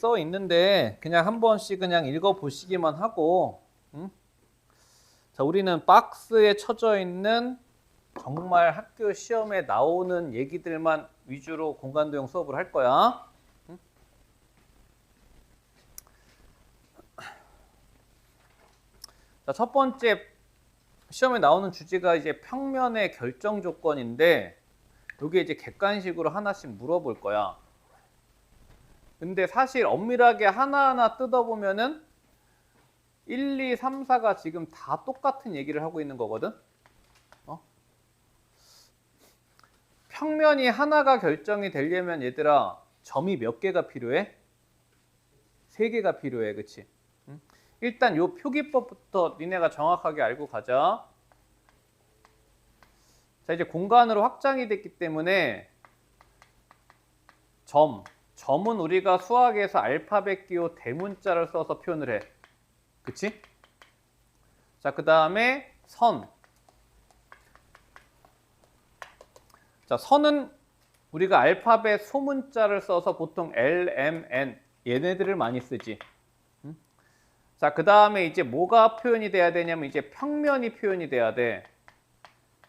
써 있는데 그냥 한 번씩 그냥 읽어 보시기만 하고, 응? 자, 우리는 박스에 쳐져 있는 정말 학교 시험에 나오는 얘기들만 위주로 공간도형 수업을 할 거야. 응? 자, 첫 번째 시험에 나오는 주제가 이제 평면의 결정 조건인데, 이게 이제 객관식으로 하나씩 물어볼 거야. 근데 사실 엄밀하게 하나하나 뜯어보면은 1, 2, 3, 4가 지금 다 똑같은 얘기를 하고 있는 거거든. 평면이 하나가 결정이 되려면 얘들아 점이 몇 개가 필요해? 3개가 필요해. 그치? 응? 일단 요 표기법부터 니네가 정확하게 알고 가자. 자, 이제 공간으로 확장이 됐기 때문에 점은 우리가 수학에서 알파벳 기호 대문자를 써서 표현을 해. 그치? 자, 그 다음에 선. 자, 선은 우리가 알파벳 소문자를 써서 보통 L, M, N 얘네들을 많이 쓰지. 자, 그 다음에 이제 뭐가 표현이 돼야 되냐면 이제 평면이 표현이 돼야 돼.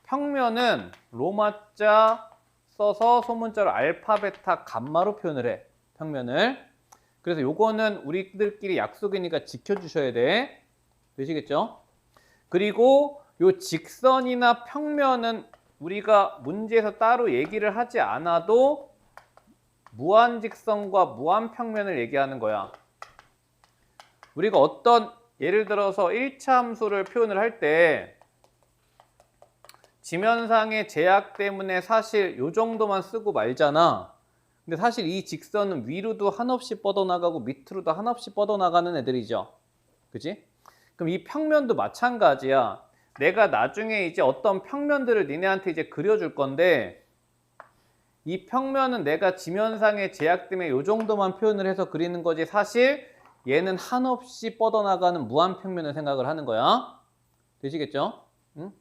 평면은 로마자 써서 소문자로 알파벳타 감마로 표현을 해. 평면을. 그래서 요거는 우리들끼리 약속이니까 지켜주셔야 돼. 되시겠죠? 그리고 요 직선이나 평면은 우리가 문제에서 따로 얘기를 하지 않아도 무한직선과 무한평면을 얘기하는 거야. 우리가 어떤 예를 들어서 1차 함수를 표현을 할 때 지면상의 제약 때문에 사실 요 정도만 쓰고 말잖아. 근데 사실 이 직선은 위로도 한없이 뻗어나가고 밑으로도 한없이 뻗어나가는 애들이죠. 그지? 그럼 이 평면도 마찬가지야. 내가 나중에 이제 어떤 평면들을 니네한테 이제 그려줄 건데 이 평면은 내가 지면상의 제약 때문에 요 정도만 표현을 해서 그리는 거지 사실 얘는 한없이 뻗어나가는 무한평면을 생각을 하는 거야. 되시겠죠? 응?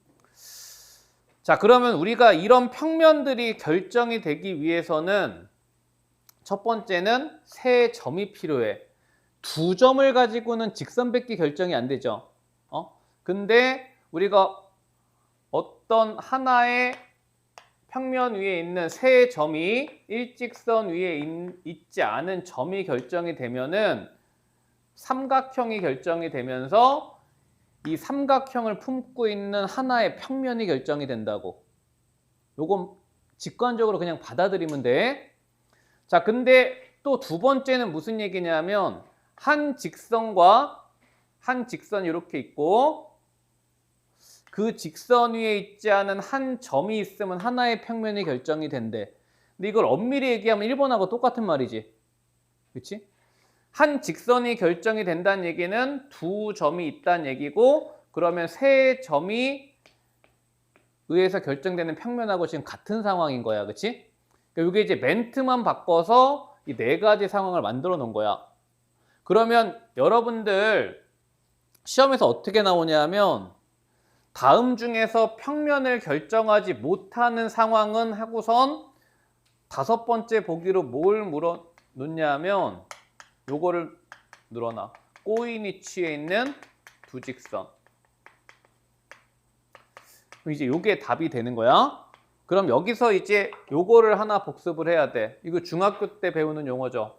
자, 그러면 우리가 이런 평면들이 결정이 되기 위해서는 첫 번째는 세 점이 필요해. 2점을 가지고는 직선 뱉기 결정이 안 되죠. 근데 우리가 어떤 하나의 평면 위에 있는 세 점이 일직선 위에 있지 않은 점이 결정이 되면은 삼각형이 결정이 되면서 이 삼각형을 품고 있는 하나의 평면이 결정이 된다고. 요건 직관적으로 그냥 받아들이면 돼. 자, 근데 또 두 번째는 무슨 얘기냐면 한 직선과 한 직선이 이렇게 있고 그 직선 위에 있지 않은 한 점이 있으면 하나의 평면이 결정이 된대. 근데 이걸 엄밀히 얘기하면 1번하고 똑같은 말이지. 그치? 한 직선이 결정이 된다는 얘기는 2점이 있다는 얘기고 그러면 3점이 의해서 결정되는 평면하고 지금 같은 상황인 거야. 그치? 그러니까 이게 이제 멘트만 바꿔서 이 4가지 상황을 만들어 놓은 거야. 그러면 여러분들 시험에서 어떻게 나오냐면 다음 중에서 평면을 결정하지 못하는 상황은 하고선 5번째 보기로 뭘 물어 놓냐면 요거를 늘어나 꼬인 위치에 있는 두 직선. 그럼 이제 요게 답이 되는 거야. 그럼 여기서 이제 요거를 하나 복습을 해야 돼. 이거 중학교 때 배우는 용어죠.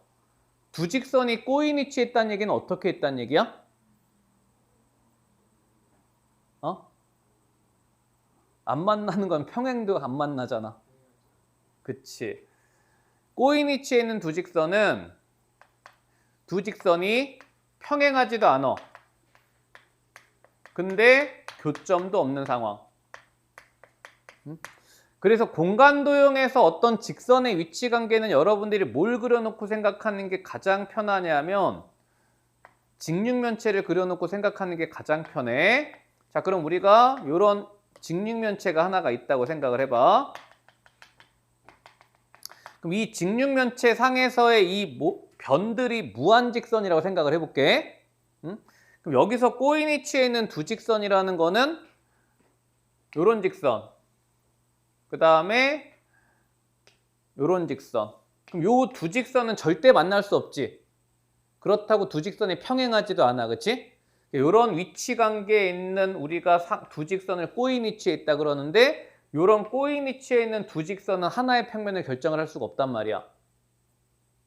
두 직선이 꼬인 위치에 있다는 얘기는 어떻게 있다는 얘기야? 안 만나는 건 평행도 안 만나잖아. 그치. 꼬인 위치에 있는 두 직선은 두 직선이 평행하지도 않아. 근데 교점도 없는 상황. 그래서 공간도형에서 어떤 직선의 위치 관계는 여러분들이 뭘 그려놓고 생각하는 게 가장 편하냐면 직육면체를 그려놓고 생각하는 게 가장 편해. 자, 그럼 우리가 이런 직육면체가 하나가 있다고 생각을 해봐. 그럼 이 직육면체 상에서의 이 변들이 무한직선이라고 생각을 해볼게. 그럼 여기서 꼬인 위치에 있는 두 직선이라는 거는 요런 직선, 그 다음에 요런 직선. 그럼 요 두 직선은 절대 만날 수 없지. 그렇다고 두 직선이 평행하지도 않아. 그치? 이런 위치 관계에 있는 우리가 두 직선을 꼬인 위치에 있다 그러는데 이런 꼬인 위치에 있는 두 직선은 하나의 평면을 결정을 할 수가 없단 말이야.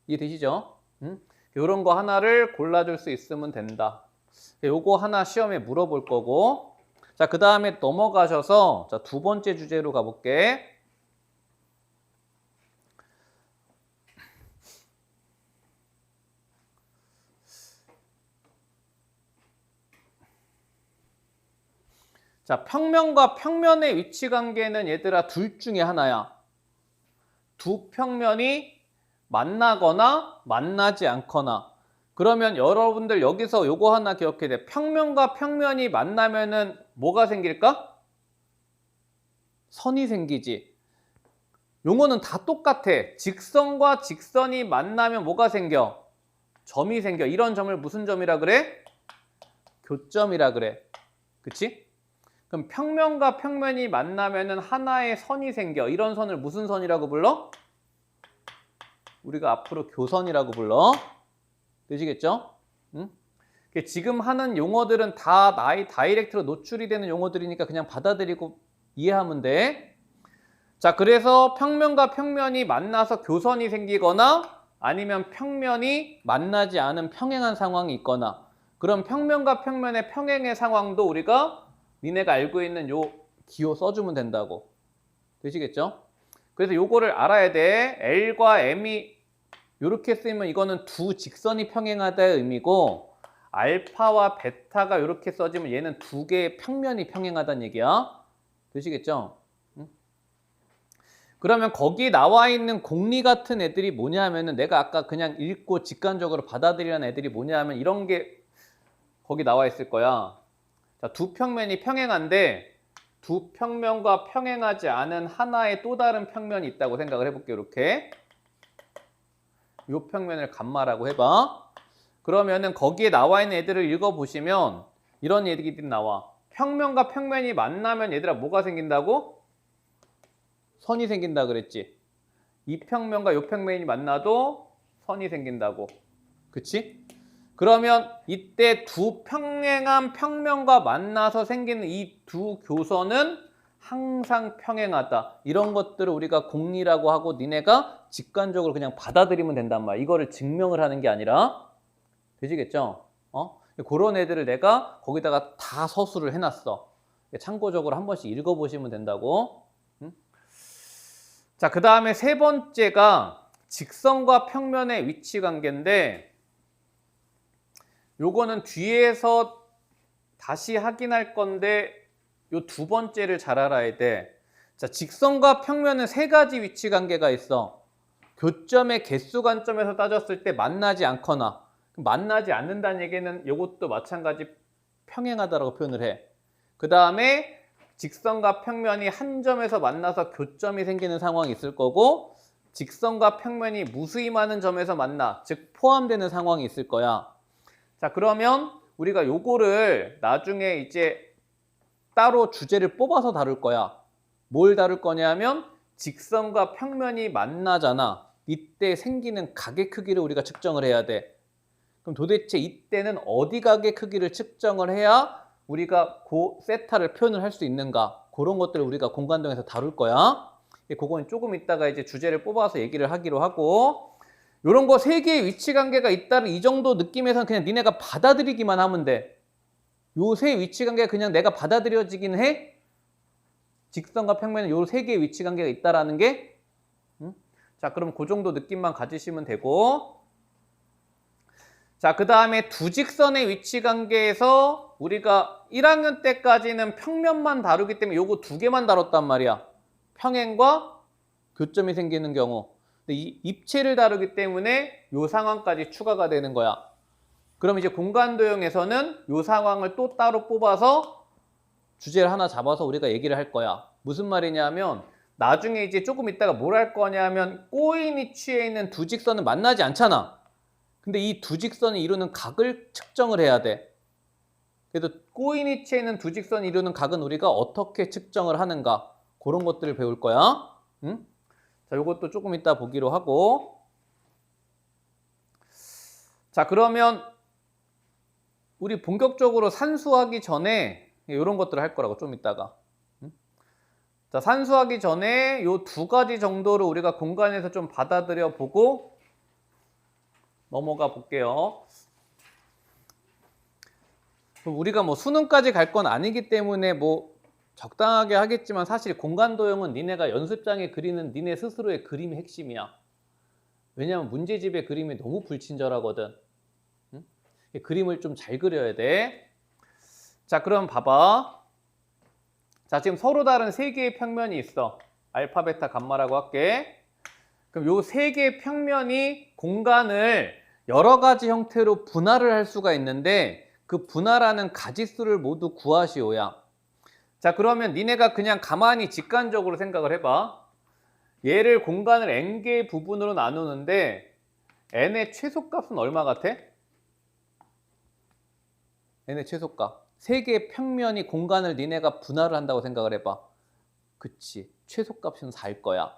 이해되시죠? 응? 이런 거 하나를 골라줄 수 있으면 된다. 요거 하나 시험에 물어볼 거고. 자, 그 다음에 넘어가셔서 자, 두 번째 주제로 가볼게. 자, 평면과 평면의 위치 관계는 얘들아 둘 중에 하나야. 두 평면이 만나거나 만나지 않거나. 그러면 여러분들 여기서 요거 하나 기억해야 돼. 평면과 평면이 만나면은 뭐가 생길까? 선이 생기지. 용어는 다 똑같아. 직선과 직선이 만나면 뭐가 생겨? 점이 생겨. 이런 점을 무슨 점이라 그래? 교점이라 그래. 그치? 그럼 평면과 평면이 만나면은 하나의 선이 생겨. 이런 선을 무슨 선이라고 불러? 우리가 앞으로 교선이라고 불러. 되시겠죠? 응? 지금 하는 용어들은 다 나의 다이렉트로 노출이 되는 용어들이니까 그냥 받아들이고 이해하면 돼. 자, 그래서 평면과 평면이 만나서 교선이 생기거나 아니면 평면이 만나지 않은 평행한 상황이 있거나, 그럼 평면과 평면의 평행의 상황도 우리가 니네가 알고 있는 요 기호 써주면 된다고. 되시겠죠? 그래서 요거를 알아야 돼. L과 M이 이렇게 쓰이면 이거는 두 직선이 평행하다의 의미고, 알파와 베타가 이렇게 써지면 얘는 두 개의 평면이 평행하다는 얘기야. 되시겠죠? 응? 그러면 거기 나와 있는 공리 같은 애들이 뭐냐 하면은 내가 아까 그냥 읽고 직관적으로 받아들이는 애들이 뭐냐 하면 이런 게 거기 나와 있을 거야. 자, 두 평면이 평행한데 두 평면과 평행하지 않은 하나의 또 다른 평면이 있다고 생각을 해볼게요. 이렇게 이 평면을 감마라고 해봐. 그러면은 거기에 나와 있는 애들을 읽어보시면 이런 얘기들이 나와. 평면과 평면이 만나면 얘들아 뭐가 생긴다고? 선이 생긴다 그랬지. 이 평면과 이 평면이 만나도 선이 생긴다고. 그치? 그러면 이때 두 평행한 평면과 만나서 생기는 이 두 교선은 항상 평행하다. 이런 것들을 우리가 공리라고 하고 니네가 직관적으로 그냥 받아들이면 된단 말이야. 이거를 증명을 하는 게 아니라. 되시겠죠? 그런 애들을 내가 거기다가 다 서술을 해놨어. 참고적으로 한 번씩 읽어보시면 된다고. 응? 자, 그 다음에 세 번째가 직선과 평면의 위치 관계인데 요거는 뒤에서 다시 확인할 건데 요 두 번째를 잘 알아야 돼. 자, 직선과 평면은 세 가지 위치 관계가 있어. 교점의 개수 관점에서 따졌을 때 만나지 않거나, 만나지 않는다는 얘기는 이것도 마찬가지 평행하다라고 표현을 해. 그 다음에 직선과 평면이 한 점에서 만나서 교점이 생기는 상황이 있을 거고, 직선과 평면이 무수히 많은 점에서 만나, 즉 포함되는 상황이 있을 거야. 자, 그러면 우리가 요거를 나중에 이제 따로 주제를 뽑아서 다룰 거야. 뭘 다룰 거냐면 직선과 평면이 만나잖아. 이때 생기는 각의 크기를 우리가 측정을 해야 돼. 그럼 도대체 이때는 어디 각의 크기를 측정을 해야 우리가 그 세타를 표현을 할 수 있는가? 그런 것들을 우리가 공간동에서 다룰 거야. 그건 조금 이따가 이제 주제를 뽑아서 얘기를 하기로 하고, 이런 거 세 개의 위치 관계가 있다는 이 정도 느낌에서는 그냥 니네가 받아들이기만 하면 돼. 요 세 위치 관계가 그냥 내가 받아들여지긴 해. 직선과 평면은 요 세 개의 위치 관계가 있다라는 게. 자, 그럼 그 정도 느낌만 가지시면 되고. 자, 그 다음에 두 직선의 위치 관계에서 우리가 1학년 때까지는 평면만 다루기 때문에 요거 두 개만 다뤘단 말이야. 평행과 교점이 생기는 경우. 근데 이 입체를 다루기 때문에 요 상황까지 추가가 되는 거야. 그럼 이제 공간도형에서는 요 상황을 또 따로 뽑아서 주제를 하나 잡아서 우리가 얘기를 할 거야. 무슨 말이냐면 나중에 이제 조금 있다가 뭘 할 거냐면 꼬인 위치에 있는 두 직선은 만나지 않잖아. 근데 이 두 직선이 이루는 각을 측정을 해야 돼. 그래서 꼬인 위치에 있는 두 직선이 이루는 각은 우리가 어떻게 측정을 하는가, 그런 것들을 배울 거야. 응? 자, 요것도 조금 이따 보기로 하고. 자, 그러면 우리 본격적으로 산수하기 전에 이런 것들을 할 거라고 좀 이따가. 자, 산수하기 전에 요 두 가지 정도를 우리가 공간에서 좀 받아들여 보고 넘어가 볼게요. 그럼 우리가 뭐 수능까지 갈 건 아니기 때문에 뭐 적당하게 하겠지만 사실 공간 도형은 니네가 연습장에 그리는 니네 스스로의 그림이 핵심이야. 왜냐면 문제집의 그림이 너무 불친절하거든. 응? 그림을 좀 잘 그려야 돼. 자, 그럼 봐봐. 자, 지금 서로 다른 세 개의 평면이 있어. 알파, 베타, 감마라고 할게. 그럼 요 세 개의 평면이 공간을 여러 가지 형태로 분할을 할 수가 있는데 그 분할하는 가지수를 모두 구하시오야. 자, 그러면 니네가 그냥 가만히 직관적으로 생각을 해봐. 얘를 공간을 n개의 부분으로 나누는데 n의 최소값은 얼마 같아? n의 최소값. 세 개의 평면이 공간을 니네가 분할을 한다고 생각을 해봐. 그치. 최소값은 4일 거야.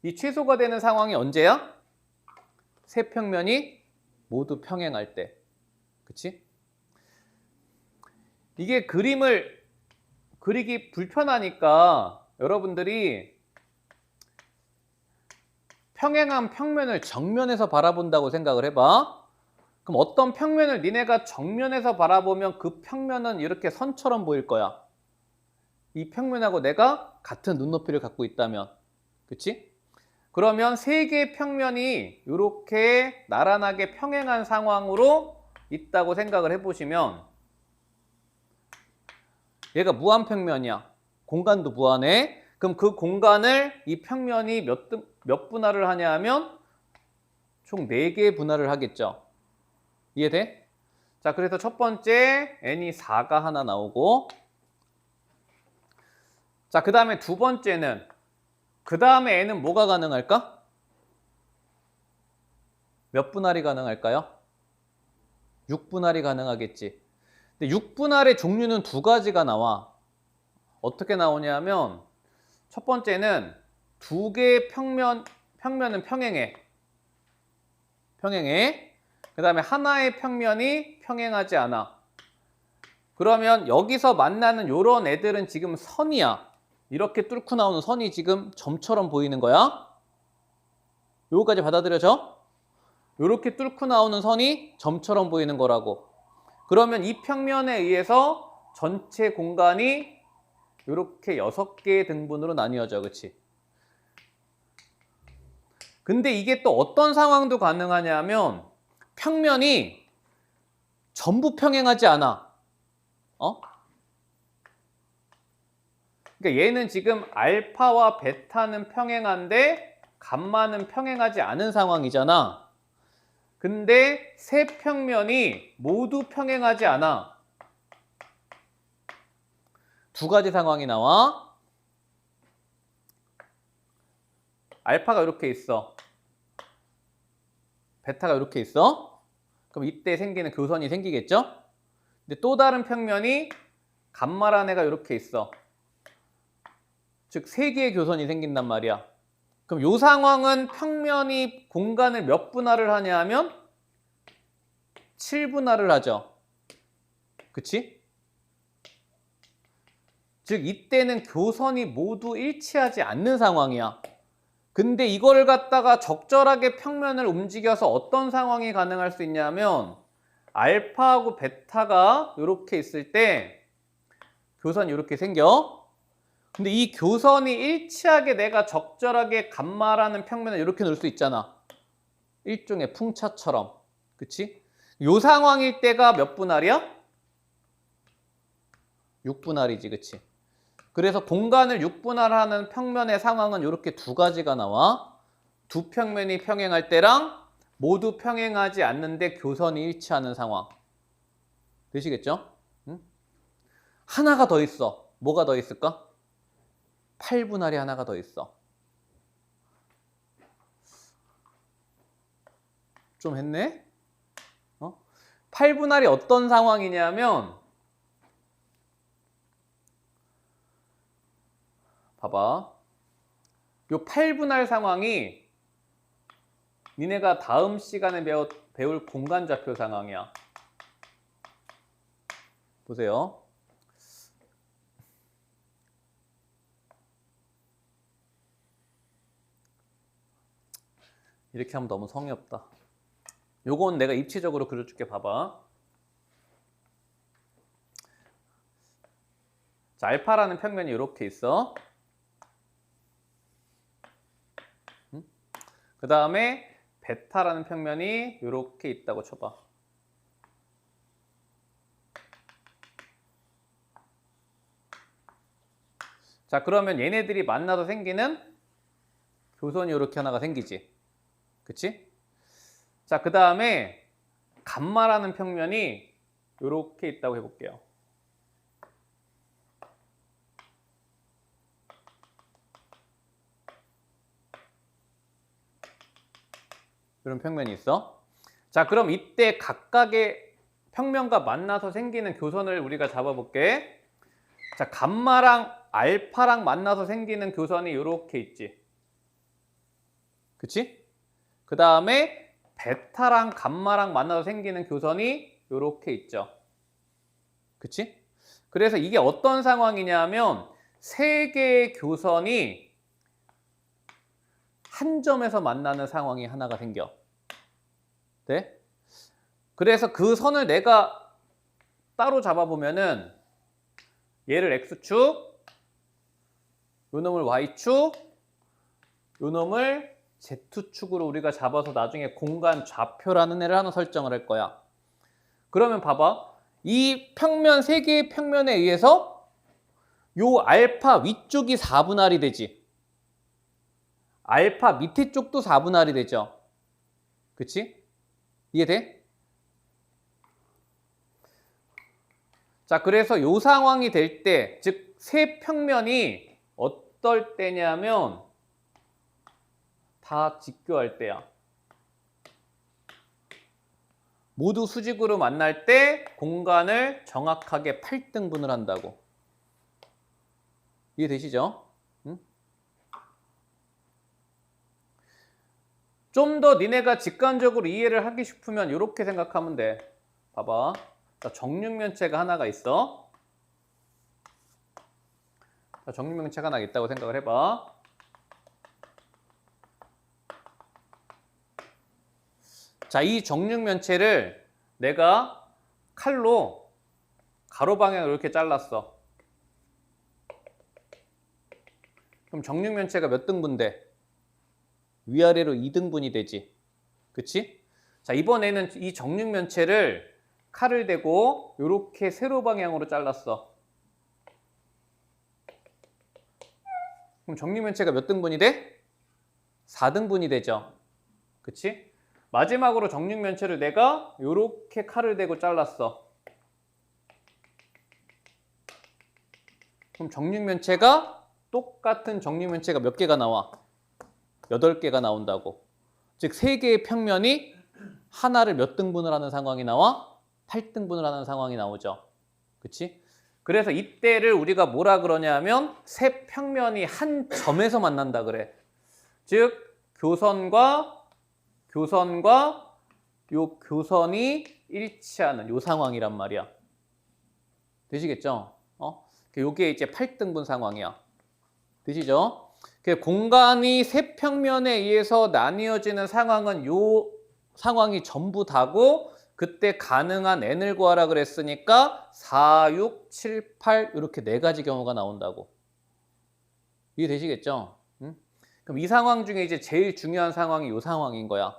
이 최소가 되는 상황이 언제야? 세 평면이 모두 평행할 때. 그치? 이게 그림을 그리기 불편하니까 여러분들이 평행한 평면을 정면에서 바라본다고 생각을 해봐. 그럼 어떤 평면을 니네가 정면에서 바라보면 그 평면은 이렇게 선처럼 보일 거야. 이 평면하고 내가 같은 눈높이를 갖고 있다면. 그치? 그러면 세 개의 평면이 이렇게 나란하게 평행한 상황으로 있다고 생각을 해보시면 얘가 무한평면이야. 공간도 무한해. 그럼 그 공간을 이 평면이 몇 분할을 하냐 하면 총 4개의 분할을 하겠죠. 이해돼? 자, 그래서 첫 번째 n이 4가 하나 나오고 자, 그 다음에 두 번째는 그 다음에 n은 뭐가 가능할까? 몇 분할이 가능할까요? 6분할이 가능하겠지. 근데 6분할의 종류는 두 가지가 나와. 어떻게 나오냐면 첫 번째는 두 개의 평면은 평행해. 그 다음에 하나의 평면이 평행하지 않아. 그러면 여기서 만나는 요런 애들은 지금 선이야. 이렇게 뚫고 나오는 선이 지금 점처럼 보이는 거야. 요거까지 받아들여져? 요렇게 뚫고 나오는 선이 점처럼 보이는 거라고. 그러면 이 평면에 의해서 전체 공간이 요렇게 6개의 등분으로 나뉘어져. 그치? 근데 이게 또 어떤 상황도 가능하냐면 평면이 전부 평행하지 않아. 그러니까 얘는 지금 알파와 베타는 평행한데 감마는 평행하지 않은 상황이잖아. 근데 세 평면이 모두 평행하지 않아. 두 가지 상황이 나와. 알파가 이렇게 있어. 베타가 이렇게 있어. 그럼 이때 생기는 교선이 생기겠죠? 근데 또 다른 평면이 감마란 애가 이렇게 있어. 즉, 3개의 교선이 생긴단 말이야. 그럼 이 상황은 평면이 공간을 몇 분할을 하냐 하면 7분할을 하죠. 그치? 즉, 이때는 교선이 모두 일치하지 않는 상황이야. 근데 이걸 갖다가 적절하게 평면을 움직여서 어떤 상황이 가능할 수 있냐면 알파하고 베타가 이렇게 있을 때 교선이 이렇게 생겨. 근데 이 교선이 일치하게 내가 적절하게 감마라는 평면을 이렇게 놓을 수 있잖아. 일종의 풍차처럼. 그치? 요 상황일 때가 몇 분할이야? 6분할이지. 그치? 그래서 공간을 6분할하는 평면의 상황은 이렇게 두 가지가 나와. 두 평면이 평행할 때랑 모두 평행하지 않는데 교선이 일치하는 상황. 되시겠죠? 응? 하나가 더 있어. 뭐가 더 있을까? 8분할이 하나가 더 있어. 좀 했네? 8분할이 어떤 상황이냐면 봐봐. 요 8분할 상황이 니네가 다음 시간에 배울 공간좌표 상황이야. 보세요. 이렇게 하면 너무 성의 없다. 요건 내가 입체적으로 그려줄게. 봐봐. 자, 알파라는 평면이 이렇게 있어. 그 다음에 베타라는 평면이 이렇게 있다고 쳐봐. 자, 그러면 얘네들이 만나서 생기는 교선이 이렇게 하나가 생기지. 그치? 자, 그 다음에 감마라는 평면이 이렇게 있다고 해볼게요. 이런 평면이 있어. 자, 그럼 이때 각각의 평면과 만나서 생기는 교선을 우리가 잡아볼게. 자, 감마랑 알파랑 만나서 생기는 교선이 이렇게 있지. 그치? 그 다음에 베타랑 감마랑 만나서 생기는 교선이 이렇게 있죠. 그치? 그래서 이게 어떤 상황이냐면 세 개의 교선이 한 점에서 만나는 상황이 하나가 생겨. 네? 그래서 그 선을 내가 따로 잡아보면은 얘를 X축, 요 놈을 Y축, 요 놈을 Z축으로 우리가 잡아서 나중에 공간 좌표라는 애를 하나 설정을 할 거야. 그러면 봐봐. 이 평면, 세 개의 평면에 의해서 요 알파 위쪽이 4분할이 되지. 알파 밑에 쪽도 4분할이 되죠. 그치? 이해돼? 자, 그래서 요 상황이 될 때, 즉 세 평면이 어떨 때냐면 다 직교할 때야. 모두 수직으로 만날 때 공간을 정확하게 8등분을 한다고. 이해되시죠? 좀 더 니네가 직관적으로 이해를 하기 싶으면 이렇게 생각하면 돼. 봐봐. 자, 정육면체가 하나가 있어. 자, 정육면체가 하나 있다고 생각을 해봐. 자, 이 정육면체를 내가 칼로 가로 방향으로 이렇게 잘랐어. 그럼 정육면체가 몇 등분 돼? 위아래로 2등분이 되지. 그치? 자, 이번에는 이 정육면체를 칼을 대고 이렇게 세로 방향으로 잘랐어. 그럼 정육면체가 몇 등분이 돼? 4등분이 되죠. 그치? 마지막으로 정육면체를 내가 이렇게 칼을 대고 잘랐어. 그럼 정육면체가 똑같은 정육면체가 몇 개가 나와? 8개가 나온다고. 즉 3개의 평면이 하나를 몇 등분을 하는 상황이 나와? 8등분을 하는 상황이 나오죠. 그치? 그래서 이때를 우리가 뭐라 그러냐면 세 평면이 한 점에서 만난다 그래. 즉 교선과 요 교선이 일치하는 요 상황이란 말이야. 되시겠죠? 요게 이제 8등분 상황이야. 되시죠? 공간이 세 평면에 의해서 나뉘어지는 상황은 요 상황이 전부 다고, 그때 가능한 n을 구하라 그랬으니까 4, 6, 7, 8 이렇게 4가지 경우가 나온다고. 이해되시겠죠? 응? 그럼 이 상황 중에 이제 제일 중요한 상황이 요 상황인 거야.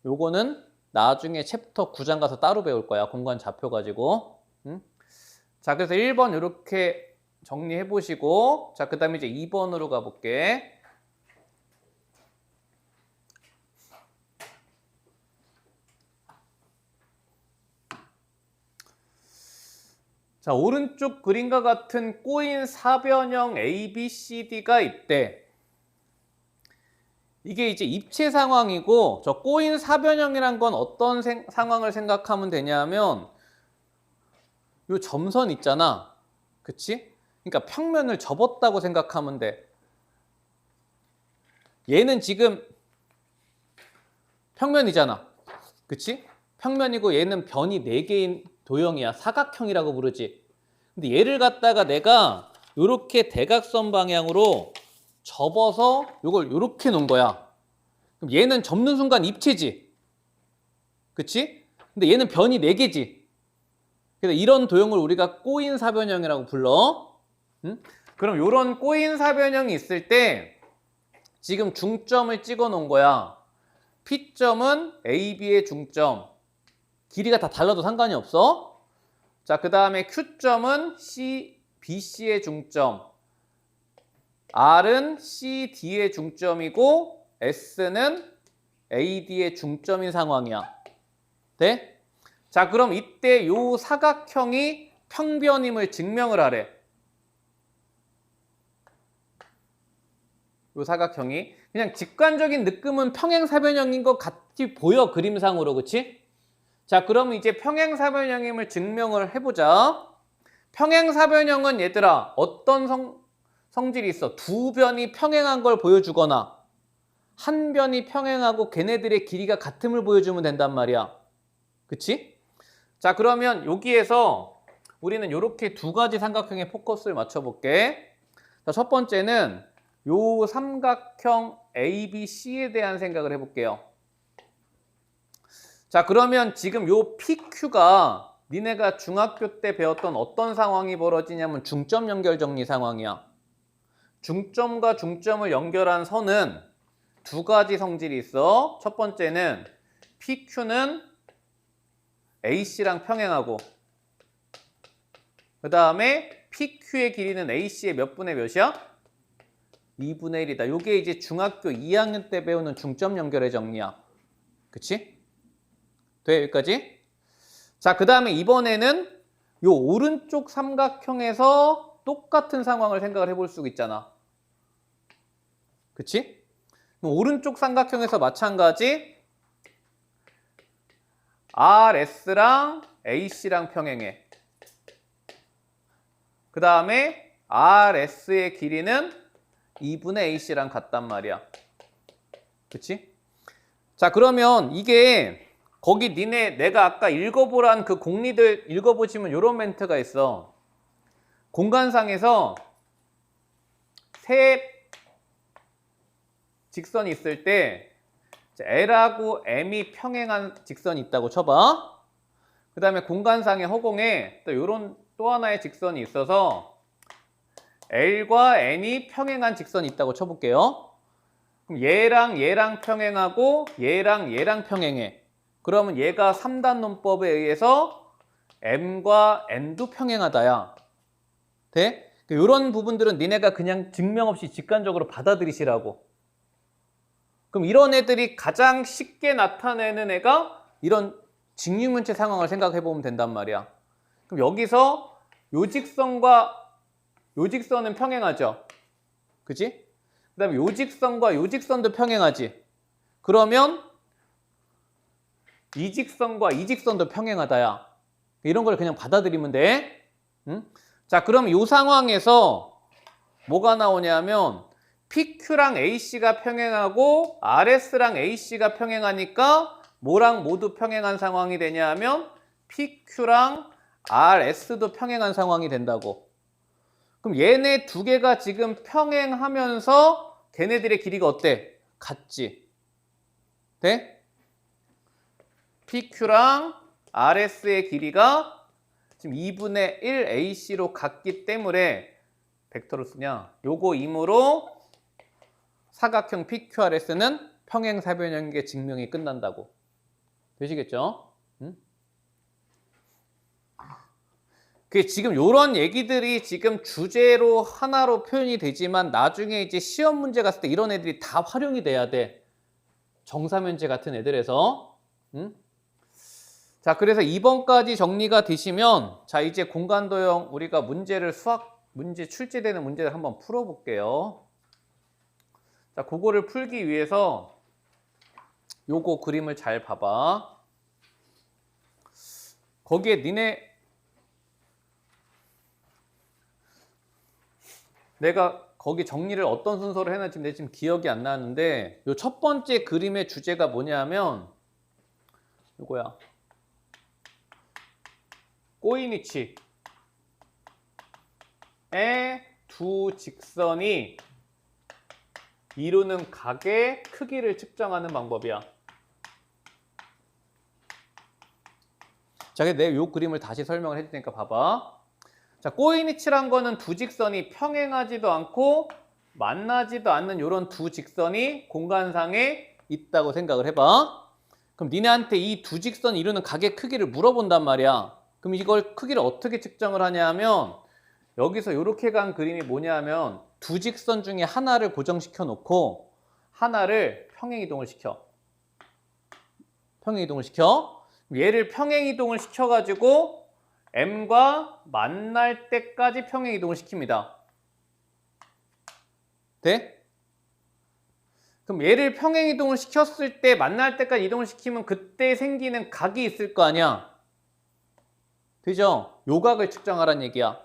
요거는 나중에 챕터 9장 가서 따로 배울 거야. 공간 좌표 가지고. 응? 자, 그래서 1번 이렇게 정리해 보시고, 자, 그 다음에 이제 2번으로 가볼게. 자, 오른쪽 그림과 같은 꼬인 사변형 ABCD가 있대. 이게 이제 입체 상황이고, 저 꼬인 사변형이란 건 어떤 상황을 생각하면 되냐면 요 점선 있잖아. 그치? 그러니까 평면을 접었다고 생각하면 돼. 얘는 지금 평면이잖아. 그치? 평면이고 얘는 변이 4개인 도형이야. 사각형이라고 부르지. 근데 얘를 갖다가 내가 요렇게 대각선 방향으로 접어서 요걸 요렇게 놓은 거야. 그럼 얘는 접는 순간 입체지. 그치? 근데 얘는 변이 4개지. 그래서 이런 도형을 우리가 꼬인 사변형이라고 불러. 응? 그럼 요런 꼬인 사변형이 있을 때 지금 중점을 찍어 놓은 거야. P점은 AB의 중점. 길이가 다 달라도 상관이 없어. 자, 그 다음에 Q점은 BC의 중점. R은 CD의 중점이고 S는 AD의 중점인 상황이야. 돼? 자, 그럼 이때 요 사각형이 평변임을 증명을 하래. 요 사각형이 그냥 직관적인 느낌은 평행사변형인 것 같이 보여, 그림상으로. 그치? 자, 그럼 이제 평행사변형임을 증명을 해보자. 평행사변형은 얘들아 어떤 성질이 있어? 두 변이 평행한 걸 보여주거나 한 변이 평행하고 걔네들의 길이가 같음을 보여주면 된단 말이야. 그치? 자, 그러면 여기에서 우리는 이렇게 2가지 삼각형에 포커스를 맞춰볼게. 자, 첫 번째는 요 삼각형 ABC에 대한 생각을 해볼게요. 자, 그러면 지금 요 PQ가 니네가 중학교 때 배웠던 어떤 상황이 벌어지냐면 중점 연결 정리 상황이야. 중점과 중점을 연결한 선은 2가지 성질이 있어. 첫 번째는 PQ는 AC랑 평행하고 그 다음에 PQ의 길이는 AC의 몇 분의 몇이야? 2분의 1이다. 요게 이제 중학교 2학년 때 배우는 중점 연결의 정리야. 그치? 돼, 여기까지? 자, 그 다음에 이번에는 요 오른쪽 삼각형에서 똑같은 상황을 생각을 해볼 수 있잖아. 그치? 오른쪽 삼각형에서 마찬가지 RS랑 AC랑 평행해. 그 다음에 RS의 길이는 2분의 AC랑 같단 말이야. 그치? 자, 그러면 이게 거기 내가 아까 읽어보란 그 공리들 읽어보시면 이런 멘트가 있어. 공간상에서 세 직선이 있을 때 L하고 M이 평행한 직선이 있다고 쳐봐. 그 다음에 공간상의 허공에 또 이런 또 하나의 직선이 있어서 L과 N이 평행한 직선이 있다고 쳐볼게요. 그럼 얘랑 평행하고 얘랑 평행해. 그러면 얘가 3단 논법에 의해서 M과 N도 평행하다야. 돼? 이런 부분들은 니네가 그냥 증명 없이 직관적으로 받아들이시라고. 그럼 이런 애들이 가장 쉽게 나타내는 애가 이런 직육면체 상황을 생각해 보면 된단 말이야. 그럼 여기서 요 직선과 요 직선은 평행하죠. 그치? 그 다음에 요 직선과 요 직선도 평행하지. 그러면 이 직선과 이 직선도 평행하다야. 이런 걸 그냥 받아들이면 돼. 응? 자, 그럼 요 상황에서 뭐가 나오냐면 PQ랑 AC가 평행하고 RS랑 AC가 평행하니까 뭐랑 모두 평행한 상황이 되냐 하면 PQ랑 RS도 평행한 상황이 된다고. 그럼 얘네 2개가 지금 평행하면서 걔네들의 길이가 어때? 같지? 돼? PQ랑 RS의 길이가 지금 2분의 1 AC로 같기 때문에 벡터를 쓰냐? 요거 임으로 사각형 PQRS는 평행사변형의 증명이 끝난다고. 되시겠죠? 응? 그게 지금 요런 얘기들이 지금 주제로 하나로 표현이 되지만 나중에 이제 시험 문제 갔을 때 이런 애들이 다 활용이 돼야 돼. 정사면제 같은 애들에서. 응? 자, 그래서 2번까지 정리가 되시면 자, 이제 공간도형 우리가 수학 문제 출제되는 문제를 한번 풀어볼게요. 자, 그거를 풀기 위해서 요거 그림을 잘 봐봐. 거기에 내가 거기 정리를 어떤 순서로 해놨지 내 지금 기억이 안 나는데 요 첫 번째 그림의 주제가 뭐냐면 이거야. 꼬이니치의 두 직선이 이루는 각의 크기를 측정하는 방법이야. 자, 내가 요 그림을 다시 설명을 해줄 테니까 봐봐. 자, 꼬이니치란 거는 두 직선이 평행하지도 않고 만나지도 않는 이런 두 직선이 공간상에 있다고 생각을 해봐. 그럼 니네한테 이 두 직선이 이루는 각의 크기를 물어본단 말이야. 그럼 이걸 크기를 어떻게 측정을 하냐 하면 여기서 이렇게 간 그림이 뭐냐 하면 두 직선 중에 하나를 고정시켜 놓고 하나를 평행이동을 시켜. 평행이동을 시켜. 얘를 평행이동을 시켜가지고 M과 만날 때까지 평행이동을 시킵니다. 돼? 그럼 얘를 평행이동을 시켰을 때 만날 때까지 이동을 시키면 그때 생기는 각이 있을 거 아니야. 되죠? 요 각을 측정하라는 얘기야.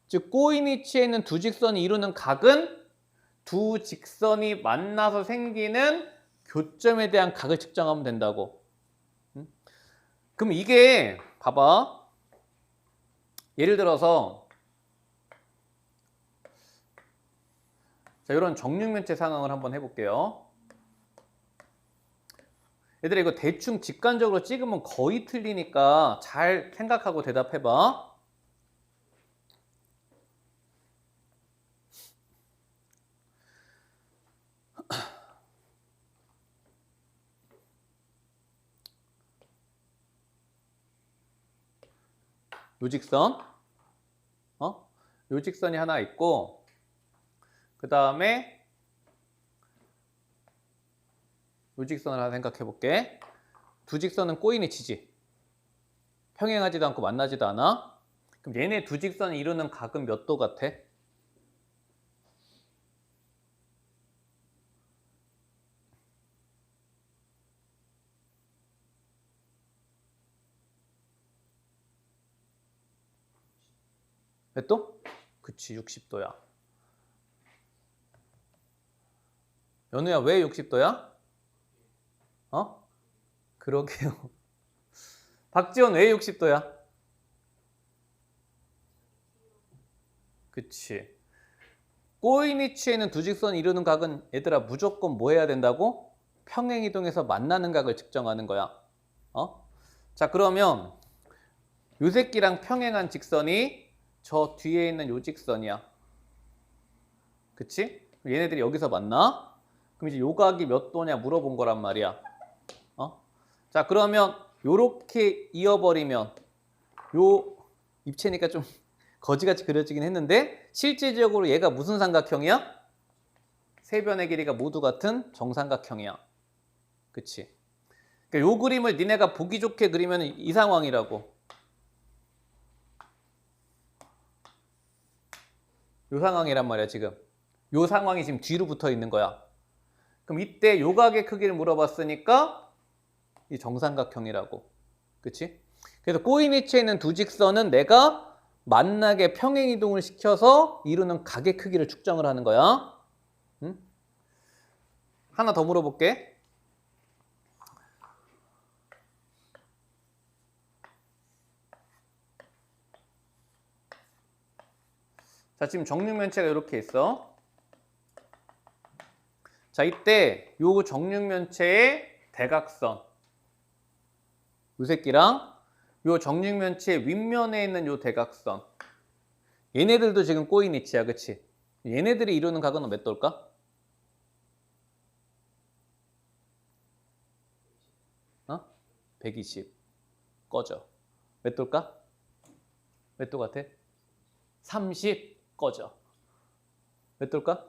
즉 꼬이니치에 있는 두 직선이 이루는 각은 두 직선이 만나서 생기는 교점에 대한 각을 측정하면 된다고. 그럼 이게 봐봐. 예를 들어서 자, 이런 정육면체 상황을 한번 해볼게요. 얘들아 이거 대충 직관적으로 찍으면 거의 틀리니까 잘 생각하고 대답해봐. 요 직선, 요 직선이 하나 있고 그 다음에 요 직선을 하나 생각해 볼게. 두 직선은 꼬이니치지. 평행하지도 않고 만나지도 않아. 그럼 얘네 두 직선이 이루는 각은 몇 도 같아? 몇 도? 그치, 60도야. 연우야, 왜 60도야? 그러게요. 박지원 왜 60도야? 그치. 꼬이니치에는 두 직선이 이루는 각은 얘들아 무조건 뭐 해야 된다고? 평행이동해서 만나는 각을 측정하는 거야. 자, 그러면 요 새끼랑 평행한 직선이 저 뒤에 있는 요 직선이야. 그치? 얘네들이 여기서 만나? 그럼 이제 요 각이 몇 도냐 물어본 거란 말이야. 자, 그러면 요렇게 이어버리면 요 입체니까 좀 거지같이 그려지긴 했는데 실질적으로 얘가 무슨 삼각형이야? 세 변의 길이가 모두 같은 정삼각형이야. 그치? 그러니까 요 그림을 니네가 보기 좋게 그리면 이 상황이라고. 요 상황이란 말이야 지금. 요 상황이 지금 뒤로 붙어 있는 거야. 그럼 이때 요 각의 크기를 물어봤으니까 이 정삼각형이라고. 그치? 그래서 꼬이니치에 있는 두 직선은 내가 만나게 평행이동을 시켜서 이루는 각의 크기를 측정을 하는 거야. 응? 하나 더 물어볼게. 자, 지금 정육면체가 이렇게 있어. 자, 이때 요 정육면체의 대각선 요 새끼랑 요 정육면체의 윗면에 있는 요 대각선 얘네들도 지금 꼬이니치야. 그치? 얘네들이 이루는 각은 몇 도일까? 120 꺼져. 몇 도일까? 몇 도 같아? 30 꺼져. 몇 도일까?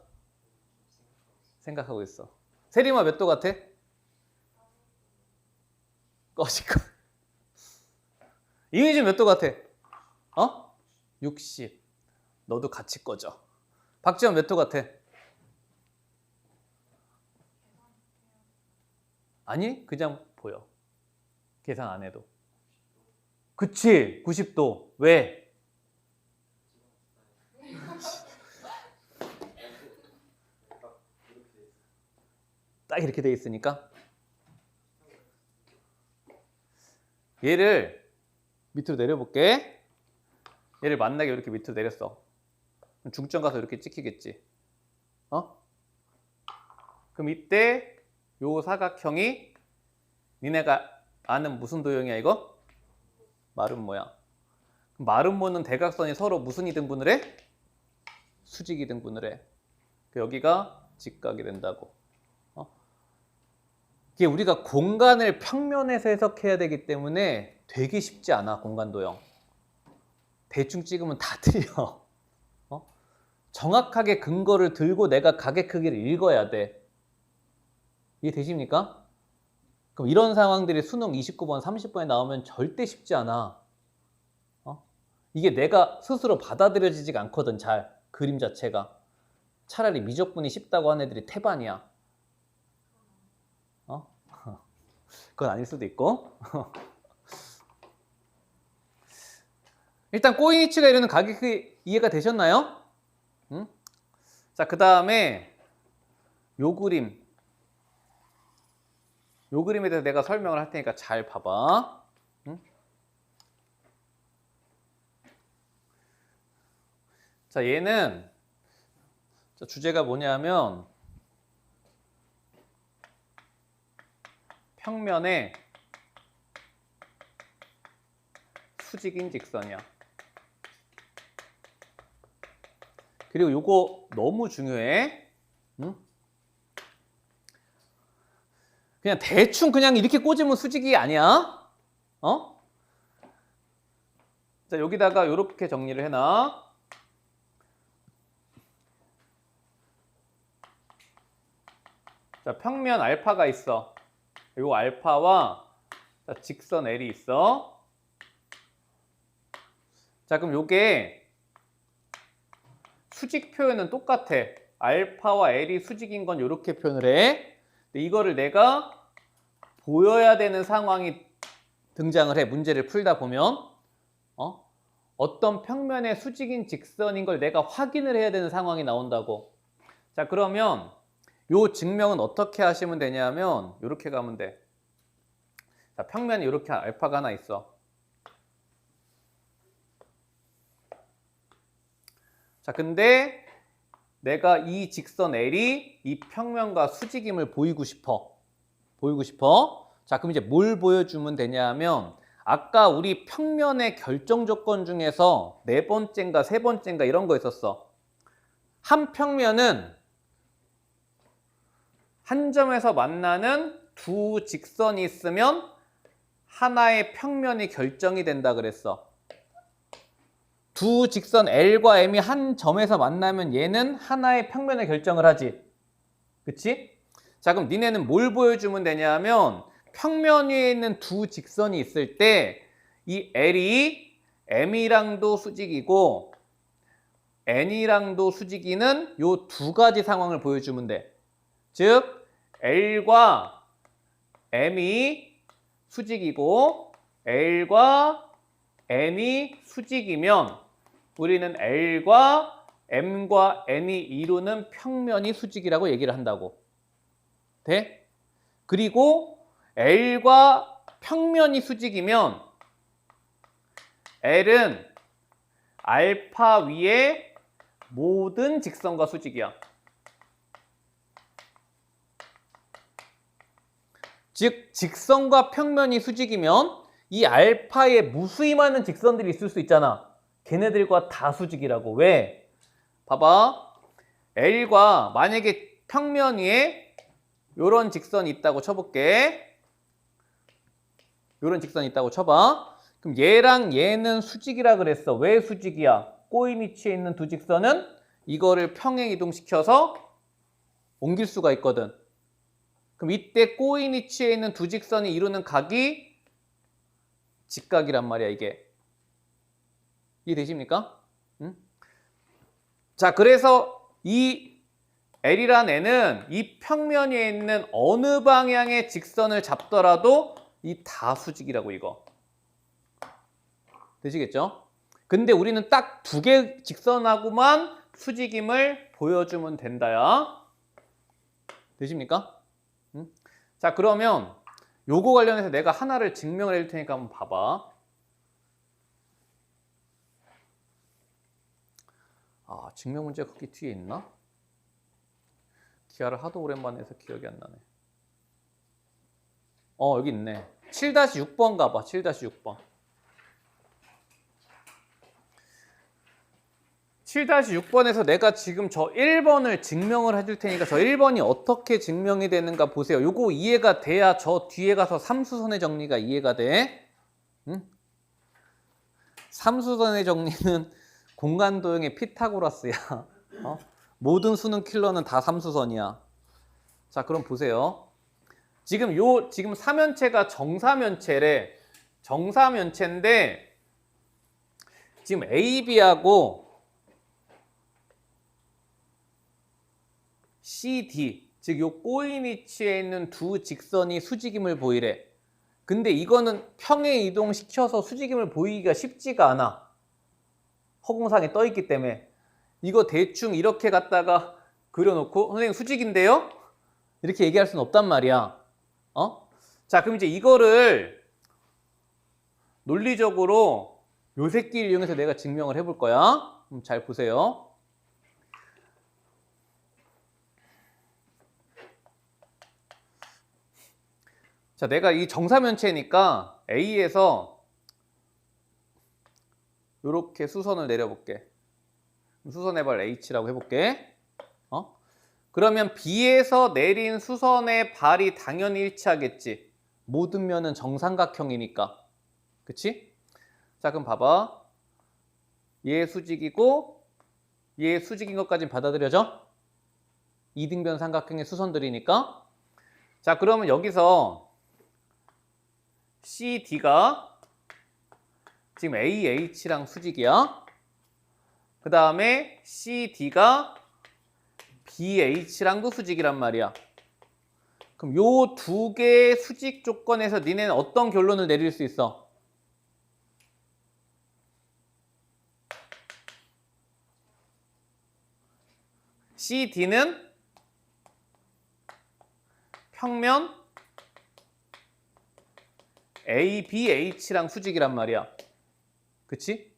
생각하고 있어. 세림아 몇 도 같아? 꺼질 거. 이미지 몇 도 같아? 60. 너도 같이 꺼져. 박지원 몇 도 같아? 아니, 그냥 보여. 계산 안 해도. 그치, 90도. 왜? 딱 이렇게 돼 있으니까 얘를 밑으로 내려볼게. 얘를 만나게 이렇게 밑으로 내렸어. 중점 가서 이렇게 찍히겠지. 그럼 이때 요 사각형이 니네가 아는 무슨 도형이야 이거? 마름모야. 마름모는 대각선이 서로 무슨 이등분을 해? 수직 이등분을 해. 여기가 직각이 된다고. 이게 우리가 공간을 평면에서 해석해야 되기 때문에 되게 쉽지 않아, 공간 도형. 대충 찍으면 다 틀려. 정확하게 근거를 들고 내가 가계 크기를 읽어야 돼. 이해되십니까? 그럼 이런 상황들이 수능 29번, 30번에 나오면 절대 쉽지 않아. 이게 내가 스스로 받아들여지지가 않거든, 잘. 그림 자체가. 차라리 미적분이 쉽다고 하는 애들이 태반이야. 그건 아닐 수도 있고. 일단 꼬이니치가 이루는 가계 크기 이해가 되셨나요? 응? 자, 그 다음에 요 그림에 대해서 내가 설명을 할 테니까 잘 봐봐. 응? 자, 얘는 주제가 뭐냐면 평면에 수직인 직선이야. 그리고 요거 너무 중요해. 응? 그냥 대충 그냥 이렇게 꽂으면 수직이 아니야. 자, 여기다가 이렇게 정리를 해놔. 자, 평면 알파가 있어. 요 알파와 직선 L이 있어. 자, 그럼 요게 수직 표현은 똑같아. 알파와 L이 수직인 건 이렇게 표현을 해. 근데 이거를 내가 보여야 되는 상황이 등장을 해. 문제를 풀다 보면 어떤 평면의 수직인 직선인 걸 내가 확인을 해야 되는 상황이 나온다고. 자, 그러면 요 증명은 어떻게 하시면 되냐면 이렇게 가면 돼. 자, 평면이 이렇게 알파가 하나 있어. 자, 근데 내가 이 직선 L이 이 평면과 수직임을 보이고 싶어. 자, 그럼 이제 뭘 보여주면 되냐면 아까 우리 평면의 결정 조건 중에서 네 번째인가 세 번째인가 이런 거 있었어. 한 평면은 한 점에서 만나는 두 직선이 있으면 하나의 평면이 결정이 된다 그랬어. 두 직선 L과 M이 한 점에서 만나면 얘는 하나의 평면을 결정을 하지. 그치? 자, 그럼 니네는 뭘 보여주면 되냐면 평면 위에 있는 두 직선이 있을 때 이 L이 M이랑도 수직이고 N이랑도 수직이는 요 두 가지 상황을 보여주면 돼. 즉 L과 M이 수직이고 L과 N이 수직이면 우리는 L과 M과 N이 이루는 평면이 수직이라고 얘기를 한다고. 돼? 그리고 L과 평면이 수직이면 L은 알파 위에 모든 직선과 수직이야. 즉 직선과 평면이 수직이면 이 알파에 무수히 많은 직선들이 있을 수 있잖아. 걔네들과 다 수직이라고. 왜? 봐봐. L과 만약에 평면 위에 요런 직선이 있다고 쳐볼게. 요런 직선이 있다고 쳐봐. 그럼 얘랑 얘는 수직이라 그랬어. 왜 수직이야? 꼬인 위치에 있는 두 직선은 이거를 평행 이동시켜서 옮길 수가 있거든. 그럼 이때 꼬인 위치에 있는 두 직선이 이루는 각이 직각이란 말이야, 이게. 이해되십니까? 응? 자, 그래서 이 L이란 애는 이 평면 위에 있는 어느 방향의 직선을 잡더라도 이 다 수직이라고, 이거. 되시겠죠? 근데 우리는 딱 두 개 직선하고만 수직임을 보여주면 된다야. 되십니까? 자, 그러면 요거 관련해서 내가 하나를 증명을 해줄 테니까 한번 봐봐. 아, 증명 문제가 거기 뒤에 있나? 기하를 하도 오랜만에 해서 기억이 안 나네. 여기 있네. 7-6번 가봐. 7-6번. 7-6번에서 내가 지금 저 1번을 증명을 해줄 테니까 저 1번이 어떻게 증명이 되는가 보세요. 요거 이해가 돼야 저 뒤에 가서 삼수선의 정리가 이해가 돼. 응? 삼수선의 정리는 공간 도형의 피타고라스야. 모든 수능 킬러는 다 삼수선이야. 자, 그럼 보세요. 지금 3면체가 정사면체래. 정사면체인데 지금 AB하고 CD, 즉 요 꼬인 위치에 있는 두 직선이 수직임을 보이래. 근데 이거는 평행 이동시켜서 수직임을 보이기가 쉽지가 않아. 허공상에 떠 있기 때문에. 이거 대충 이렇게 갖다가 그려놓고 선생님 수직인데요? 이렇게 얘기할 수는 없단 말이야. 자, 그럼 이제 이거를 논리적으로 요 새끼를 이용해서 내가 증명을 해볼 거야. 잘 보세요. 자, 내가 이 정사면체니까 A에서 이렇게 수선을 내려볼게. 수선의 발 H라고 해볼게. 그러면 B에서 내린 수선의 발이 당연히 일치하겠지. 모든 면은 정삼각형이니까. 그치? 자, 그럼 봐봐. 얘 수직이고 얘 수직인 것까지 받아들여져? 이등변 삼각형의 수선들이니까. 자, 그러면 여기서 CD가 지금 AH랑 수직이야. 그 다음에 CD가 BH랑도 수직이란 말이야. 그럼 요 두 개의 수직 조건에서 니네는 어떤 결론을 내릴 수 있어? CD는 평면 ABH랑 수직이란 말이야. 그치?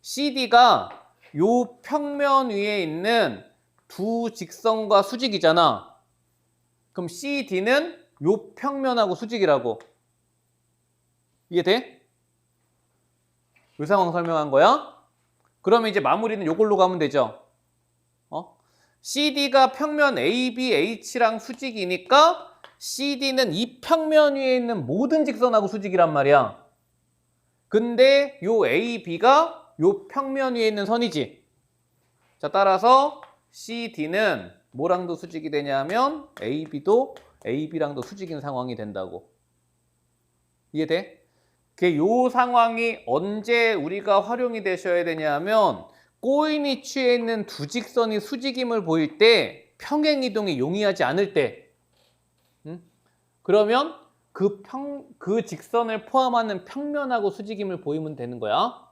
CD가 요 평면 위에 있는 두 직선과 수직이잖아. 그럼 CD는 요 평면하고 수직이라고. 이해돼? 이 상황 설명한 거야? 그러면 이제 마무리는 요걸로 가면 되죠. CD가 평면 ABH랑 수직이니까 CD는 이 평면 위에 있는 모든 직선하고 수직이란 말이야. 근데 요 AB가 요 평면 위에 있는 선이지. 자, 따라서 CD는 뭐랑도 수직이 되냐면 AB도 AB랑도 수직인 상황이 된다고. 이해돼? 요 상황이 언제 우리가 활용이 되셔야 되냐면 꼬인 위치에 있는 두 직선이 수직임을 보일 때 평행 이동이 용이하지 않을 때. 그러면 그 직선을 포함하는 평면하고 수직임을 보이면 되는 거야.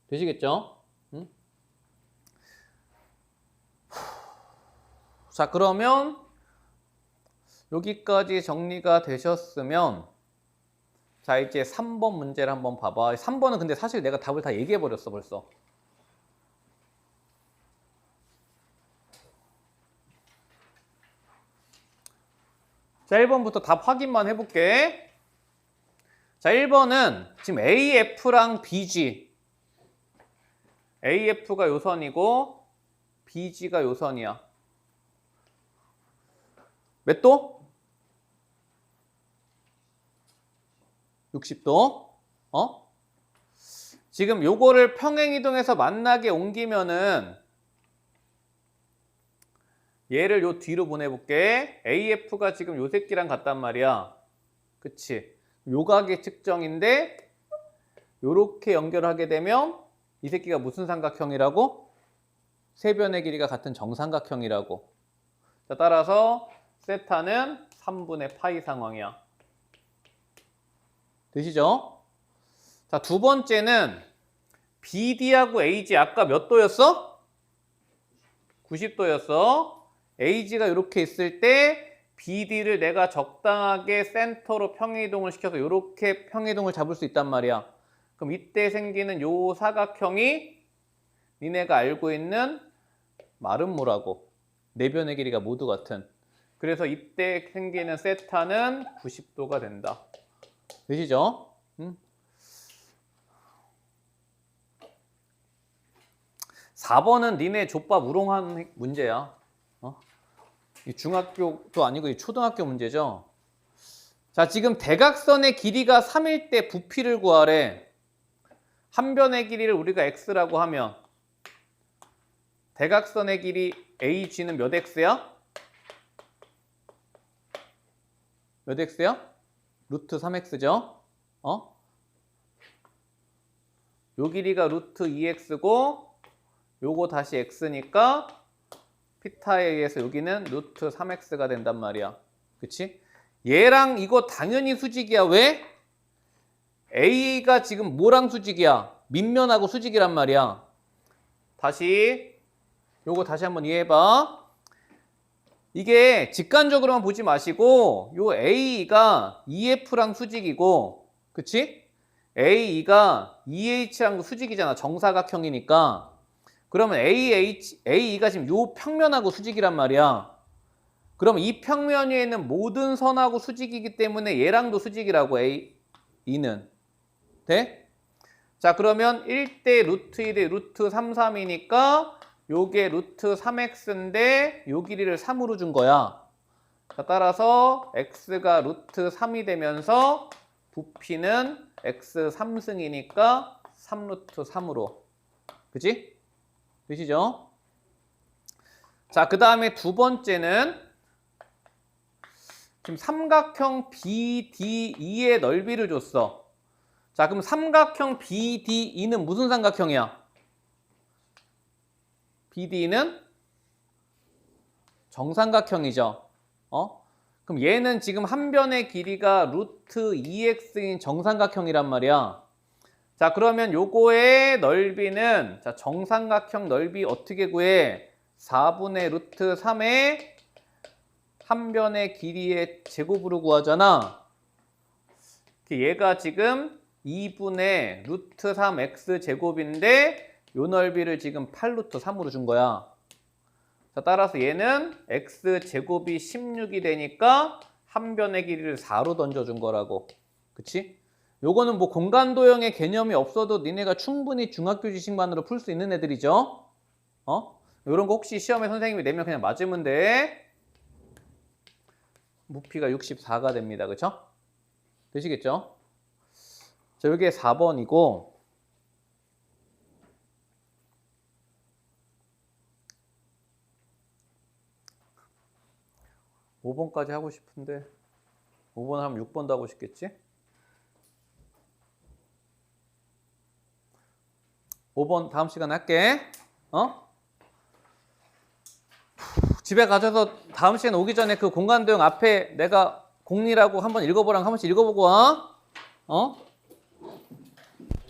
되시겠죠? 자, 그러면 여기까지 정리가 되셨으면 자, 이제 3번 문제를 한번 봐봐. 3번은 근데 사실 내가 답을 다 얘기해 버렸어 벌써. 자, 1번부터 답 확인만 해볼게. 자, 1번은 지금 AF랑 BG. AF가 요선이고 BG가 요선이야. 몇 도? 60도. 지금 요거를 평행이동해서 만나게 옮기면은 얘를 요 뒤로 보내볼게. AF가 지금 요 새끼랑 같단 말이야. 그치? 요각의 측정인데 요렇게 연결하게 되면 이 새끼가 무슨 삼각형이라고? 세변의 길이가 같은 정삼각형이라고. 자, 따라서 세타는 3분의 파이 상황이야. 되시죠? 자, 두 번째는 BD하고 AG 아까 몇 도였어? 90도였어. AG가 이렇게 있을 때 BD를 내가 적당하게 센터로 평행이동을 시켜서 이렇게 평행이동을 잡을 수 있단 말이야. 그럼 이때 생기는 요 사각형이 니네가 알고 있는 마름모라고. 내변의 길이가 모두 같은. 그래서 이때 생기는 세타는 90도가 된다. 되시죠? 4번은 니네 족밥 우롱한 문제야. 이 중학교도 아니고 이 초등학교 문제죠. 자, 지금 대각선의 길이가 3일 때 부피를 구하래. 한 변의 길이를 우리가 x라고 하면 대각선의 길이 AG는 몇 x야? 몇 x야? 루트 3x죠. 요 길이가 루트 2x고 요거 다시 x니까 피타에 의해서 여기는 루트 3x가 된단 말이야. 그치? 얘랑 이거 당연히 수직이야. 왜? A가 지금 뭐랑 수직이야? 밑면하고 수직이란 말이야. 요거 다시 한번 이해해봐. 이게 직관적으로만 보지 마시고 요 A가 EF랑 수직이고, 그치? AE가 EH랑 수직이잖아. 정사각형이니까. 그러면 AE가 지금 요 평면하고 수직이란 말이야. 그럼 이 평면 위에 있는 모든 선하고 수직이기 때문에 얘랑도 수직이라고, E는. 돼? 자, 그러면 1대 루트 2대 루트 3, 3이니까 요게 루트 3x인데 요 길이를 3으로 준 거야. 자, 따라서 x가 루트 3이 되면서 부피는 x 3승이니까 3루트 3으로. 그치? 되시죠? 자, 그 다음에 두 번째는 지금 삼각형 BDE의 넓이를 줬어. 자, 그럼 삼각형 BDE는 무슨 삼각형이야? BD는 정삼각형이죠. 그럼 얘는 지금 한 변의 길이가 루트 2x인 정삼각형이란 말이야. 자, 그러면 요거의 넓이는, 자, 정삼각형 넓이 어떻게 구해? 4분의 루트 3의 한 변의 길이의 제곱으로 구하잖아. 얘가 지금 2분의 루트 3x 제곱인데 요 넓이를 지금 8루트 3으로 준 거야. 자, 따라서 얘는 x 제곱이 16이 되니까 한 변의 길이를 4로 던져준 거라고. 그치? 요거는 뭐 공간도형의 개념이 없어도 니네가 충분히 중학교 지식만으로 풀 수 있는 애들이죠. 요런 거 혹시 시험에 선생님이 내면 그냥 맞으면 돼. 부피가 64가 됩니다. 그쵸? 되시겠죠? 자, 여기에 4번이고, 5번까지 하고 싶은데 5번 하면 6번도 하고 싶겠지? 5번 다음 시간에 할게. 집에 가셔서 다음 시간 오기 전에 그 공간도형 앞에 내가 공리라고 한번 읽어보라고 한 번씩 읽어보고 와.